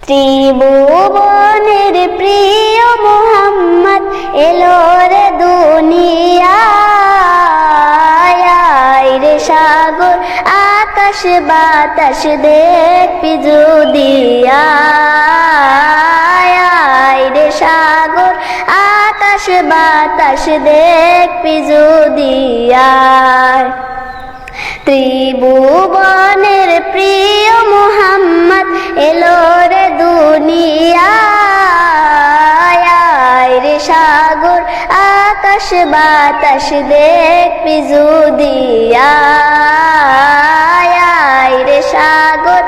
ত্রিভুবনের প্রিয় মুহাম্মদ এলো রে দুনিয়ায় রে সাগর আকাশ বাতাস দেখবি যদি রে সাগর আকাশ বাতাস দেখবি যদি ত্রিভুবনের প্রিয় মুহাম্মদ এলো রে দুনিয়ায় রে সাগর আকাশ বাতাস দেখবি যদি রে সাগর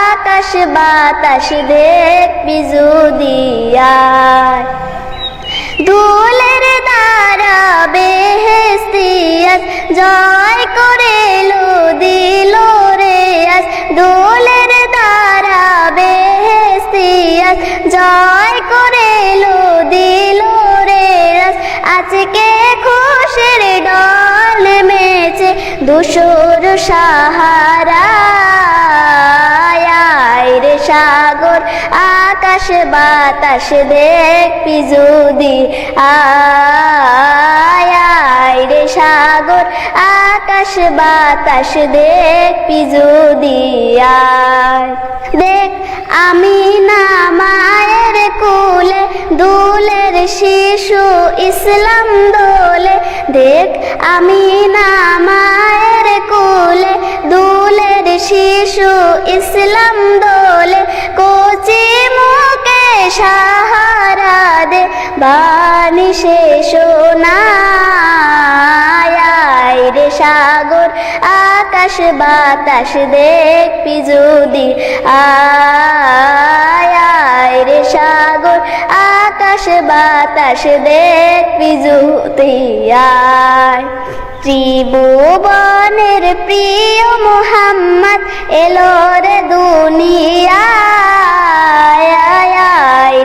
আকাশ বাতাস দেখবি যদি দুলের দ্বারা বেহেশতিয়াত জয় করে দিল রে আজ দুলের দ্বারা বেহেশতিয়াত জয় করে দিল রে আজ আজকে খুশির ডল নেমেছে ধূসর সাহারায় রে সাগর আকাশ বাতাস দেখবি যদি রে সাগর আকাশ বাতাস দেখবি যদি দেখ আমি না মায়ের কোলে দুলের শিশু ইসলাম দোলে দেখ আমি না মায়ের কোলে দুলের শিশু ইসলাম দোলে কচি মুখে সাহারা দে বাণী শেষ রে সাগর আকাশ বাতাস দেখবি যদি রে সাগর আকাশ বাতাস দেখবি যদি ত্রিভুবনের প্রিয় মুহাম্মদ এলো রে দুনিয়ায়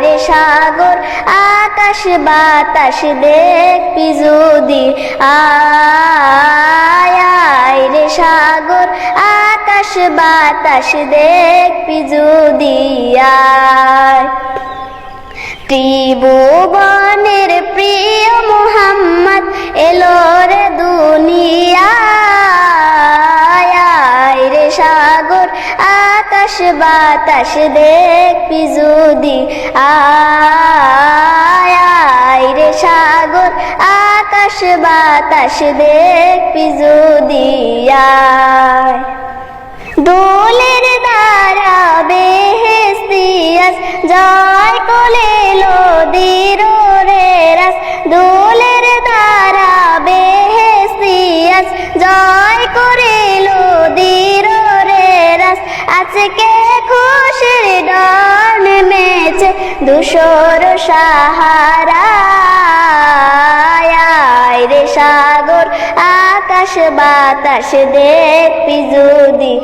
রে সাগর আকাশ বাতাস দেখবি যদি রে সাগর আকাশ বাতাস দেখবি যদি ত্রিভুবনের প্রিয় মুহাম্মদ এলো রে দুনিয়ায় রে সাগর আকাশ বাতাস দেখবি যদি রে সাগর আকাশ বাতাস দেখবি যদি দোলের দ্বারা বেহেশতিয়াত জয় করে দিল রে রাস দোলের দ্বারা বেহেশতিয়াত জয় করে দিল রে রাস আজকে খুশির ডল নেমেছে ধূসর সাহারায় রে সাগর আকাশ বাতাস দেখবি যদি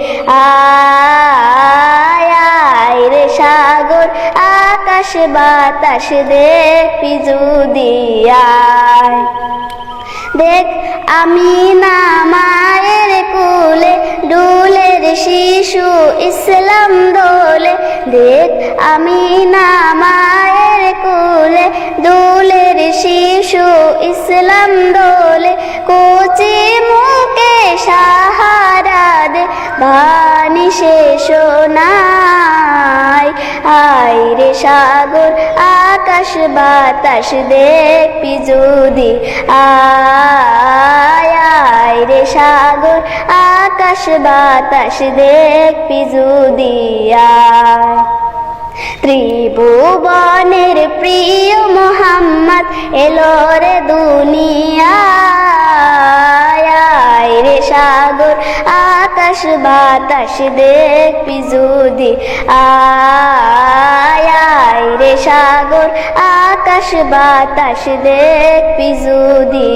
রে সাগর আকাশ বাতাস দেখবি যদি দেখ আমি না মায়ের কোলে দুলের শিশু ইসলাম দোলে দেখ আমি না মায়ের কোলে দুলের শিশু ইসলাম দোলে কচি মুখে সাহারা দে বাণী শেষ রে সাগর আকাশ বাতাস দেখবি যদি রে সাগর আকাশ বাতাস দেখবি যদি ত্রিভুবনের প্রিয় মুহাম্মদ এলো রে দুনিয়ায় রে সাগর আকাশ বাতাস দেখবি যদি রে সাগর আকাশ বাতাস দেখবি যদি